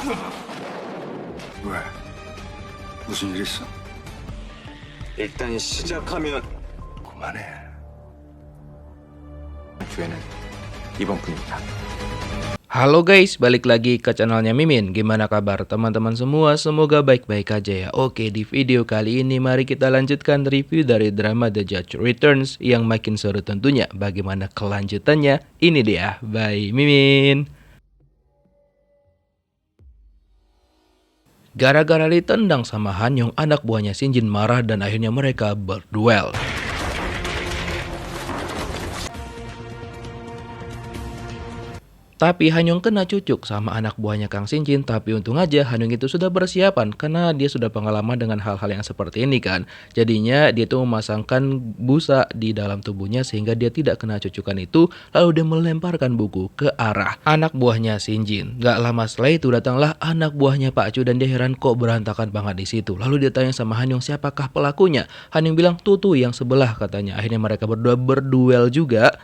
왜? 무슨 일 있어? 일단 시작하면 그만해. 기회는 이번 분입니다. Halo guys, balik lagi ke channelnya Mimin. Gimana kabar teman-teman semua? Semoga baik-baik aja ya. Oke, di video kali ini mari kita lanjutkan review dari drama The Judge Returns yang makin seru tentunya. Bagaimana kelanjutannya? Ini dia, by Mimin. Gara-gara ditendang sama Han Yong, anak buahnya Shin Jin marah dan akhirnya mereka berduel. Tapi Han Yong kena cucuk sama anak buahnya Kang Shin Jin. Tapi untung aja Han Yong itu sudah persiapan karena dia sudah pengalaman dengan hal-hal yang seperti ini kan. Jadinya dia tuh memasangkan busa di dalam tubuhnya sehingga dia tidak kena cucukan itu. Lalu dia melemparkan buku ke arah anak buahnya Shin Jin. Gak lama setelah itu datanglah anak buahnya Pak Chu dan dia heran kok berantakan banget di situ. Lalu dia tanya sama Han Yong siapakah pelakunya. Han Yong bilang tuh yang sebelah katanya. Akhirnya mereka berdua berduel juga.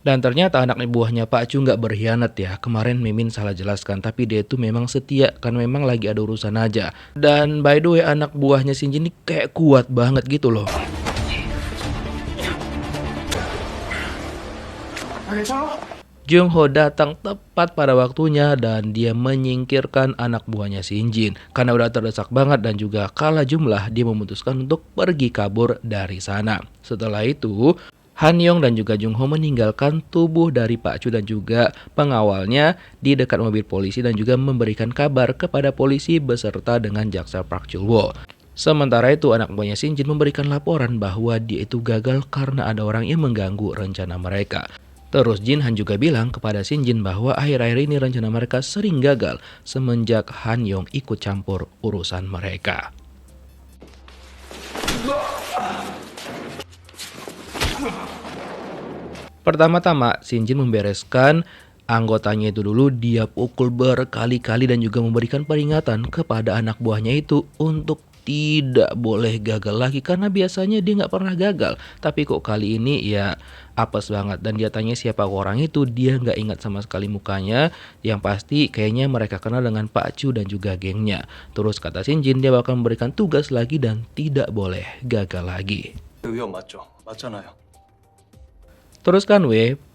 Dan ternyata anak buahnya Pak Chu nggak berkhianat ya. Kemarin Mimin salah jelaskan, tapi dia itu memang setia kan, memang lagi ada urusan aja. Dan by the way anak buahnya Shin Jin ini kayak kuat banget gitu loh. Jung Ho datang tepat pada waktunya dan dia menyingkirkan anak buahnya Shin Jin. Karena udah terdesak banget dan juga kalah jumlah, dia memutuskan untuk pergi kabur dari sana. Setelah itu Han Yong dan juga Jung Ho meninggalkan tubuh dari Pak Chu dan juga pengawalnya di dekat mobil polisi dan juga memberikan kabar kepada polisi beserta dengan jaksa Park Chul Wo. Sementara itu anak buahnya Shin Jin memberikan laporan bahwa dia itu gagal karena ada orang yang mengganggu rencana mereka. Terus Jin Han juga bilang kepada Shin Jin bahwa akhir-akhir ini rencana mereka sering gagal semenjak Han Yong ikut campur urusan mereka. Pertama-tama Shin Jin membereskan anggotanya itu dulu. Dia pukul berkali-kali dan juga memberikan peringatan kepada anak buahnya itu untuk tidak boleh gagal lagi. Karena biasanya dia nggak pernah gagal, tapi kok kali ini ya apes banget. Dan dia tanya siapa orang itu, dia nggak ingat sama sekali mukanya. Yang pasti kayaknya mereka kenal dengan Pak Chu dan juga gengnya. Terus kata Shin Jin dia bakal memberikan tugas lagi dan tidak boleh gagal lagi. 의원 맞죠? 맞잖아요. Terus kan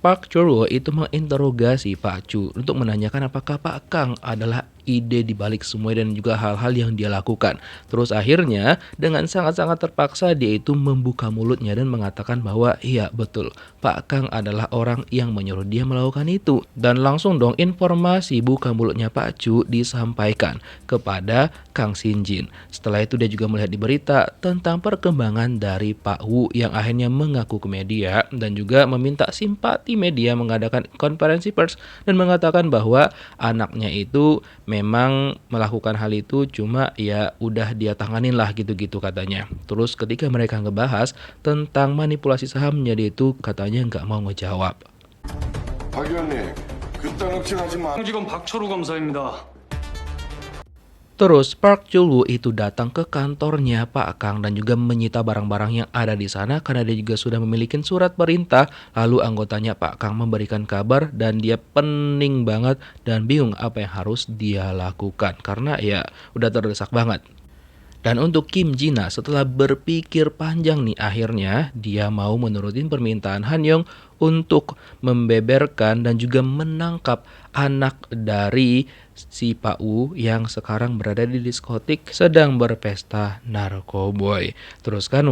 Park Chul Wo itu menginterogasi Pak Chu untuk menanyakan apakah Pak Kang adalah ide dibalik semua dan juga hal-hal yang dia lakukan. Terus akhirnya dengan sangat-sangat terpaksa dia itu membuka mulutnya dan mengatakan bahwa iya betul, Pak Kang adalah orang yang menyuruh dia melakukan itu. Dan langsung dong informasi buka mulutnya Pak Chu disampaikan kepada Kang Shin Jin. Setelah itu dia juga melihat di berita tentang perkembangan dari Pak Wu yang akhirnya mengaku ke media dan juga meminta simpati media mengadakan konferensi pers dan mengatakan bahwa anaknya itu memang melakukan hal itu, cuma ya udah dia tanganin lah gitu-gitu katanya. Terus ketika mereka ngebahas tentang manipulasi sahamnya, dia itu katanya nggak mau ngejawab. 박 의원님, 그딴 억지하지 마. 지금 박철우 검사입니다. Terus Park Chul Wo itu datang ke kantornya Pak Kang dan juga menyita barang-barang yang ada di sana karena dia juga sudah memiliki surat perintah. Lalu anggotanya Pak Kang memberikan kabar dan dia pening banget dan bingung apa yang harus dia lakukan karena ya udah terdesak banget. Dan untuk Kim Jina setelah berpikir panjang nih akhirnya dia mau menurutin permintaan Han Yong untuk membeberkan dan juga menangkap anak dari si Pak Wu yang sekarang berada di diskotik sedang berpesta narkoboy. Terus kan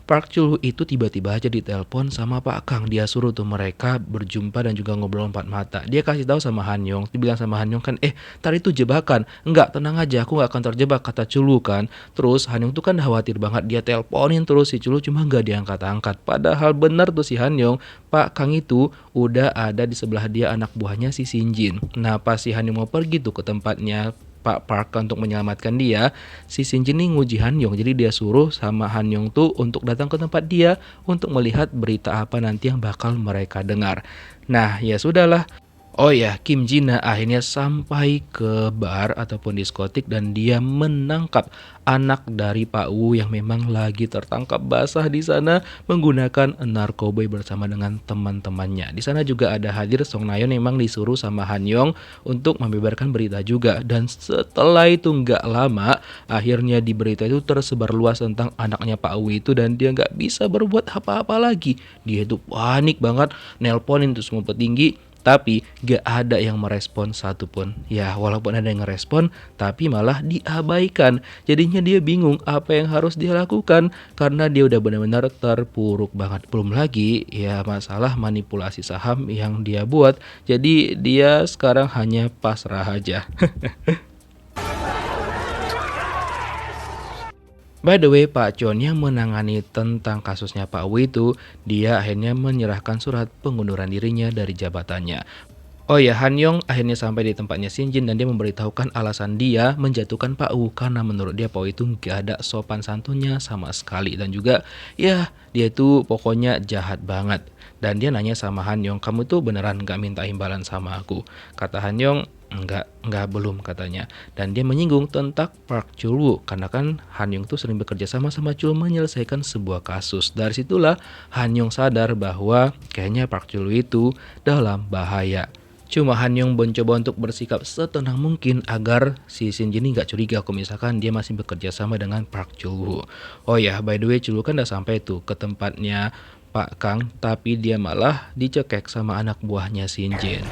Park Chul Wo itu tiba-tiba aja ditelepon sama Pak Kang. Dia suruh tuh mereka berjumpa dan juga ngobrol empat mata. Dia kasih tahu sama Han Yong, dibilang sama Han Yong kan tadi itu jebakan. Enggak, tenang aja, aku gak akan terjebak kata Chul Wo kan. Terus Han Yong tuh kan khawatir banget, dia teleponin terus si Chul Wo cuma gak diangkat-angkat. Padahal benar tuh si Han Yong, Pak Kang itu udah ada di sebelah dia anak buahnya si Shin Jin. Nah pas si Han Yong mau pergi tuh ke tempatnya Pak Park untuk menyelamatkan dia, si Shin Jin ini nguji Han Yong. Jadi dia suruh sama Han Yong tuh untuk datang ke tempat dia untuk melihat berita apa nanti yang bakal mereka dengar. Nah ya sudahlah. Oh ya, Kim Jina akhirnya sampai ke bar ataupun diskotik dan dia menangkap anak dari Pak Wu yang memang lagi tertangkap basah di sana menggunakan narkoba bersama dengan teman-temannya. Di sana juga ada hadir Song Nayeon memang disuruh sama Han Yong untuk membeberkan berita juga. Dan setelah itu nggak lama, akhirnya di berita itu tersebar luas tentang anaknya Pak Wu itu dan dia nggak bisa berbuat apa-apa lagi. Dia itu panik banget, nelponin tuh semua petinggi. Tapi gak ada yang merespon satupun. Ya walaupun ada yang ngerespon, tapi malah diabaikan. Jadinya dia bingung apa yang harus dia lakukan. Karena dia udah benar-benar terpuruk banget. Belum lagi ya masalah manipulasi saham yang dia buat. Jadi dia sekarang hanya pasrah aja. By the way, Pak Chon yang menangani tentang kasusnya Pak Wu itu, dia akhirnya menyerahkan surat pengunduran dirinya dari jabatannya. Oh ya, Han Yong akhirnya sampai di tempatnya Shin Jin dan dia memberitahukan alasan dia menjatuhkan Pak Wu karena menurut dia Pak Wu itu gak ada sopan santunnya sama sekali dan juga ya dia itu pokoknya jahat banget. Dan dia nanya sama Han Yong, kamu tuh beneran gak minta imbalan sama aku? Kata Han Yong, enggak belum katanya. Dan dia menyinggung tentang Park Chul Woo karena kan Han Yong tuh sering bekerja sama Chul menyelesaikan sebuah kasus. Dari situlah Han Yong sadar bahwa kayaknya Park Chul Woo itu dalam bahaya. Cuma Han Yong mencoba untuk bersikap setenang mungkin agar si Shin Jin nggak curiga kalau misalkan dia masih bekerja sama dengan Park Chul Woo. Oh ya, by the way, Chul Woo kan udah sampai tuh ke tempatnya Pak Kang, tapi dia malah dicekek sama anak buahnya Shin Jin.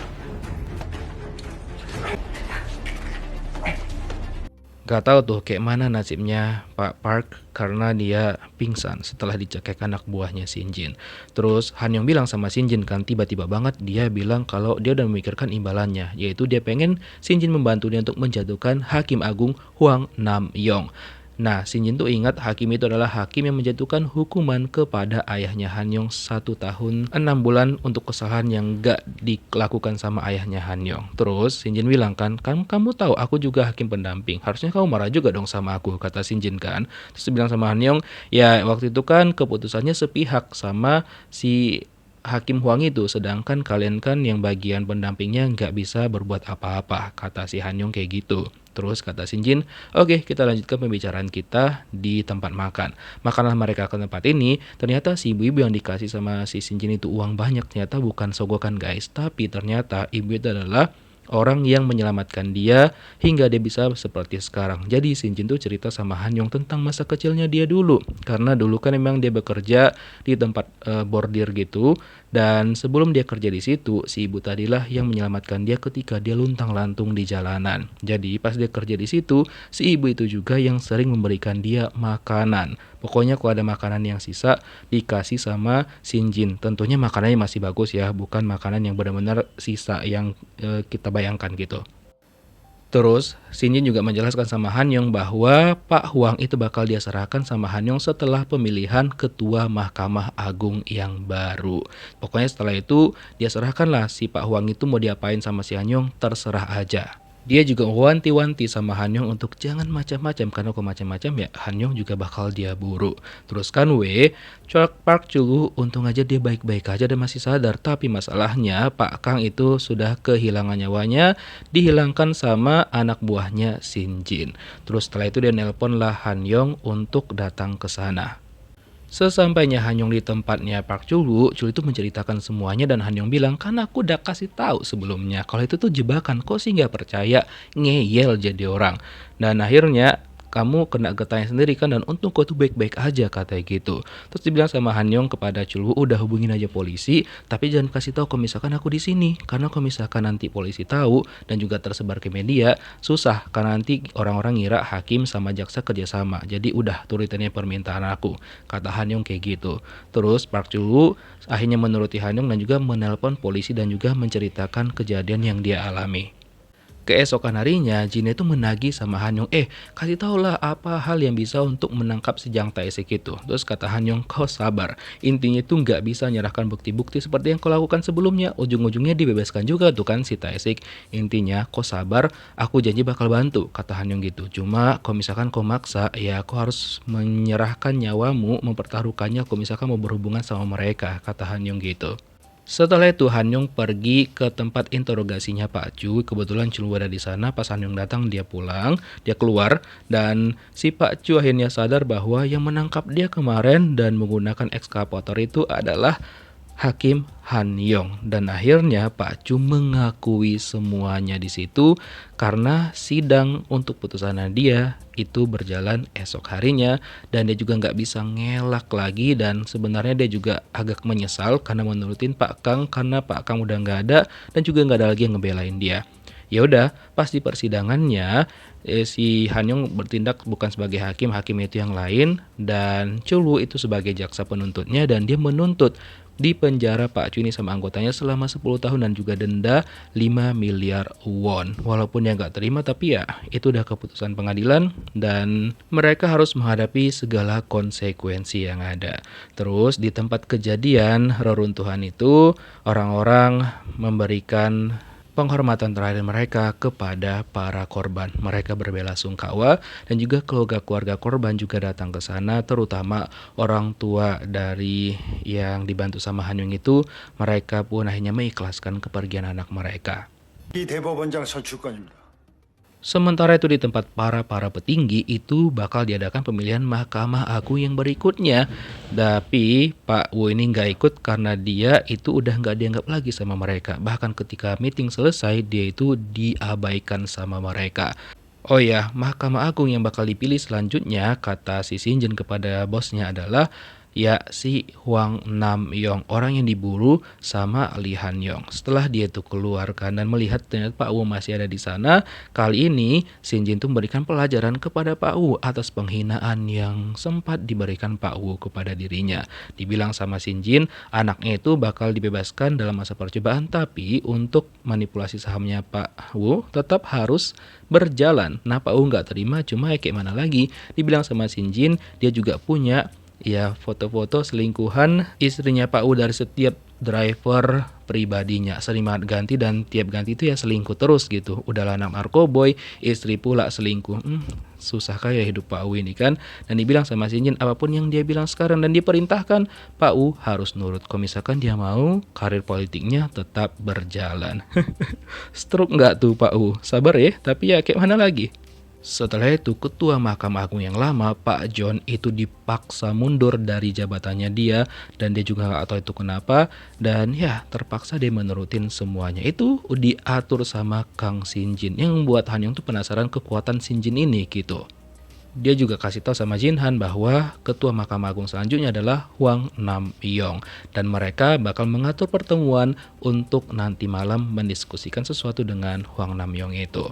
Gak tahu tuh kayak mana nasibnya Pak Park karena dia pingsan setelah dicekek anak buahnya Shin Jin. Terus Han Yong bilang sama Shin Jin kan tiba-tiba banget dia bilang kalau dia udah memikirkan imbalannya, yaitu dia pengen Shin Jin membantu dia untuk menjatuhkan Hakim Agung Hwang Nam Yong. Nah, Shin Jin tuh ingat hakim itu adalah hakim yang menjatuhkan hukuman kepada ayahnya Han Yong 1 tahun 6 bulan untuk kesalahan yang gak dilakukan sama ayahnya Han Yong. Terus Shin Jin bilang kan kamu tahu aku juga hakim pendamping, harusnya kamu marah juga dong sama aku, kata Shin Jin kan. Terus bilang sama Han Yong, ya waktu itu kan keputusannya sepihak sama si Hakim Hwang itu, sedangkan kalian kan yang bagian pendampingnya nggak bisa berbuat apa-apa, kata si Han Yong kayak gitu. Terus kata Shin Jin, oke, kita lanjutkan pembicaraan kita di tempat makan. Makanlah mereka ke tempat ini, ternyata si ibu-ibu yang dikasih sama si Shin Jin itu uang banyak, ternyata bukan sogokan guys, tapi ternyata ibu itu adalah orang yang menyelamatkan dia hingga dia bisa seperti sekarang. Jadi Shin Jin tuh cerita sama Han Yong tentang masa kecilnya dia dulu. Karena dulu kan memang dia bekerja di tempat bordir gitu. Dan sebelum dia kerja di situ, si ibu tadilah yang menyelamatkan dia ketika dia luntang-lantung di jalanan. Jadi pas dia kerja di situ, si ibu itu juga yang sering memberikan dia makanan. Pokoknya kalau ada makanan yang sisa dikasih sama Shin Jin. Tentunya makanannya masih bagus ya, bukan makanan yang benar-benar sisa yang kita bayangkan gitu. Terus, Shin Jin juga menjelaskan sama Han Yong bahwa Pak Hwang itu bakal dia serahkan sama Han Yong setelah pemilihan ketua Mahkamah Agung yang baru. Pokoknya setelah itu, dia serahkanlah si Pak Hwang itu mau diapain sama si Han Yong, terserah aja. Dia juga wanti-wanti sama Han Yong untuk jangan macam-macam, karena kalau macam-macam ya Han Yong juga bakal dia buru. Terus kan Park Chul Woo untung aja dia baik-baik aja dan masih sadar, tapi masalahnya Pak Kang itu sudah kehilangan nyawanya, dihilangkan sama anak buahnya Shin Jin. Terus setelah itu dia nelpon lah Han Yong untuk datang ke sana. Sesampainya Han Yong di tempatnya Park Chul Woo, Chul itu menceritakan semuanya dan Han Yong bilang, kan aku udah kasih tahu sebelumnya kalau itu tuh jebakan, kok sih nggak percaya, ngeyel jadi orang. Dan akhirnya kamu kena getahnya sendiri kan, dan untung kau tuh baik-baik aja, katanya gitu. Terus dibilang sama Han Yong kepada Chul Woo, udah hubungin aja polisi, tapi jangan kasih tahu kalau misalkan aku di sini, karena kalau misalkan nanti polisi tahu dan juga tersebar ke media, susah, karena nanti orang-orang ngira hakim sama jaksa kerjasama. Jadi udah turutannya permintaan aku, kata Han Yong kayak gitu. Terus Park Chul Woo akhirnya menuruti Han Yong dan juga menelpon polisi dan juga menceritakan kejadian yang dia alami. Keesokan harinya, Jin itu menagih sama Han Yong, kasih taulah apa hal yang bisa untuk menangkap si Jang Tae-sik itu. Terus kata Han Yong, kau sabar. Intinya itu nggak bisa menyerahkan bukti-bukti seperti yang kau lakukan sebelumnya. Ujung-ujungnya dibebaskan juga tuh kan si Tae-sik. Intinya, kau sabar, aku janji bakal bantu, kata Han Yong gitu. Cuma, kalau misalkan kau maksa, ya kau harus menyerahkan nyawamu, mempertaruhkannya kalau misalkan mau berhubungan sama mereka, kata Han Yong gitu. Setelah itu Han Yong pergi ke tempat interogasinya Pak Chu. Kebetulan Chul Woo ada di sana. Pas Han Yong datang dia pulang, dia keluar dan si Pak Chu akhirnya sadar bahwa yang menangkap dia kemarin dan menggunakan ekskavator itu adalah Hakim Han Yong, dan akhirnya Pak Chu mengakui semuanya di situ karena sidang untuk putusannya dia itu berjalan esok harinya dan dia juga nggak bisa ngelak lagi, dan sebenarnya dia juga agak menyesal karena menurutin Pak Kang karena Pak Kang udah nggak ada dan juga nggak ada lagi yang ngebelain dia. Ya udah, pas di persidangannya si Han Yong bertindak bukan sebagai hakim itu yang lain, dan Chul Woo itu sebagai jaksa penuntutnya, dan dia menuntut di penjara Pak Chu ini sama anggotanya selama 10 tahun dan juga denda 5 miliar won. Walaupun dia nggak terima, tapi ya itu udah keputusan pengadilan dan mereka harus menghadapi segala konsekuensi yang ada. Terus di tempat kejadian reruntuhan itu orang-orang memberikan penghormatan terakhir mereka kepada para korban. Mereka berbelasungkawa dan juga keluarga korban juga datang ke sana, terutama orang tua dari yang dibantu sama Han Yong itu. Mereka pun akhirnya mengikhlaskan kepergian anak mereka. 이 대법원장 선출권입니다. Sementara itu di tempat para petinggi itu bakal diadakan pemilihan Mahkamah Agung yang berikutnya. Tapi Pak Woo ini nggak ikut karena dia itu udah nggak dianggap lagi sama mereka. Bahkan ketika meeting selesai dia itu diabaikan sama mereka. Oh ya, Mahkamah Agung yang bakal dipilih selanjutnya, kata si Shin Jin kepada bosnya adalah ya si Hwang Nam Yong, orang yang diburu sama Lee Han Yong. Setelah dia itu keluar kan dan melihat ternyata Pak Woo masih ada di sana, kali ini Shin Jin tuh memberikan pelajaran kepada Pak Woo atas penghinaan yang sempat diberikan Pak Woo kepada dirinya. Dibilang sama Shin Jin, anaknya itu bakal dibebaskan dalam masa percobaan, tapi untuk manipulasi sahamnya Pak Woo tetap harus berjalan. Nah Pak Woo nggak terima, cuma ya kayak mana lagi. Dibilang sama Shin Jin, dia juga punya ya foto-foto selingkuhan istrinya Pak Woo dari setiap driver pribadinya, sering banget ganti dan tiap ganti itu ya selingkuh terus gitu. Udahlah anak narkoboy, istri pula selingkuh. Susah kayak hidup Pak Woo ini kan. Dan dibilang sama Shin Jin apapun yang dia bilang sekarang, dan diperintahkan Pak Woo harus nurut. Kalau misalkan dia mau karir politiknya tetap berjalan. Stroke nggak tuh Pak Woo? Sabar ya, tapi ya kayak mana lagi. Setelah itu, Ketua Mahkamah Agung yang lama, Pak John, itu dipaksa mundur dari jabatannya dia, dan dia juga nggak tahu itu kenapa, dan ya terpaksa dia menurutin semuanya. Itu diatur sama Kang Shin Jin, yang membuat Han Yong tuh penasaran kekuatan Shin Jin ini gitu. Dia juga kasih tahu sama Jin Han bahwa Ketua Mahkamah Agung selanjutnya adalah Hwang Nam Yong, dan mereka bakal mengatur pertemuan untuk nanti malam mendiskusikan sesuatu dengan Hwang Nam Yong itu.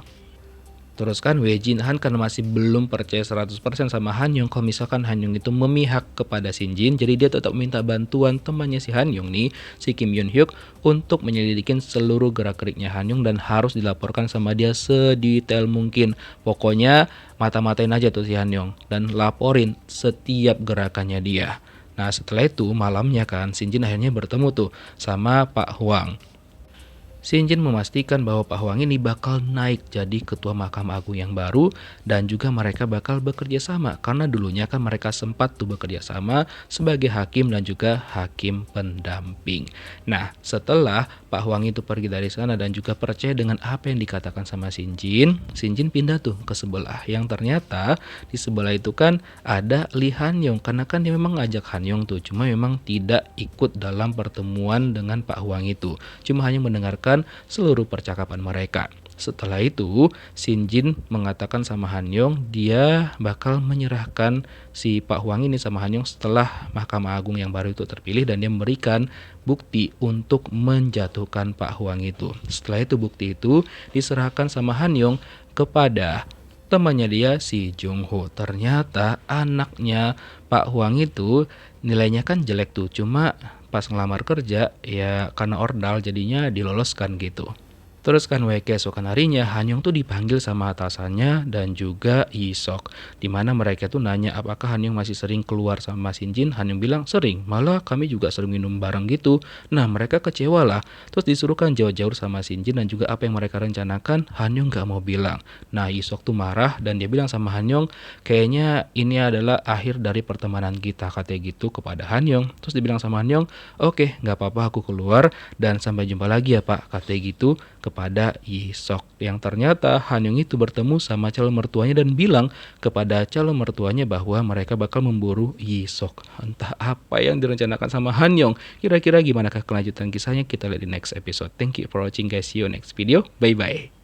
Terus kan Wei Jin Han karena masih belum percaya 100% sama Han Yong kalau misalkan Han Yong itu memihak kepada Shin Jin, jadi dia tetap minta bantuan temannya si Han Yong nih, si Kim Yun Hyuk, untuk menyelidikin seluruh gerak-geriknya Han Yong dan harus dilaporkan sama dia sedetail mungkin. Pokoknya mata-matain aja tuh si Han Yong dan laporin setiap gerakannya dia. Nah setelah itu malamnya kan Shin Jin akhirnya bertemu tuh sama Pak Hwang. Shin Jin memastikan bahwa Pak Hwang ini bakal naik jadi Ketua Mahkamah Agung yang baru, dan juga mereka bakal bekerja sama karena dulunya kan mereka sempat tuh bekerja sama sebagai hakim dan juga hakim pendamping. Nah setelah Pak Hwang itu pergi dari sana dan juga percaya dengan apa yang dikatakan sama Shin Jin pindah tuh ke sebelah, yang ternyata di sebelah itu kan ada Lee Han Yong, karena kan dia memang ngajak Han Yong tuh, cuma memang tidak ikut dalam pertemuan dengan Pak Hwang itu, cuma hanya mendengarkan seluruh percakapan mereka. Setelah itu, Shin Jin mengatakan sama Han Yong dia bakal menyerahkan si Pak Hwang ini sama Han Yong setelah Mahkamah Agung yang baru itu terpilih, dan dia memberikan bukti untuk menjatuhkan Pak Hwang itu. Setelah itu bukti itu diserahkan sama Han Yong kepada temannya dia si Jung Ho. Ternyata anaknya Pak Hwang itu nilainya kan jelek tuh, cuma pas ngelamar kerja ya karena ordal jadinya diloloskan gitu. Terus kan keesokan harinya Han Yong tuh dipanggil sama atasannya dan juga Yi-sok. Dimana mereka tuh nanya apakah Han Yong masih sering keluar sama Shin Jin. Han Yong bilang sering, malah kami juga sering minum bareng gitu. Nah mereka kecewa lah. Terus disuruh kan jauh-jauh sama Shin Jin dan juga apa yang mereka rencanakan Han Yong gak mau bilang. Nah Yi-sok tuh marah dan dia bilang sama Han Yong, kayaknya ini adalah akhir dari pertemanan kita, katanya gitu kepada Han Yong. Terus dibilang sama Han Yong, oke gak apa-apa aku keluar dan sampai jumpa lagi ya pak, katanya gitu kepada Yi-sok. Yang ternyata Han Yong itu bertemu sama calon mertuanya dan bilang kepada calon mertuanya bahwa mereka bakal memburu Yi-sok. Entah apa yang direncanakan sama Han Yong. Kira-kira gimana kelanjutan kisahnya, kita lihat di next episode. Thank you for watching guys, see you next video, bye bye.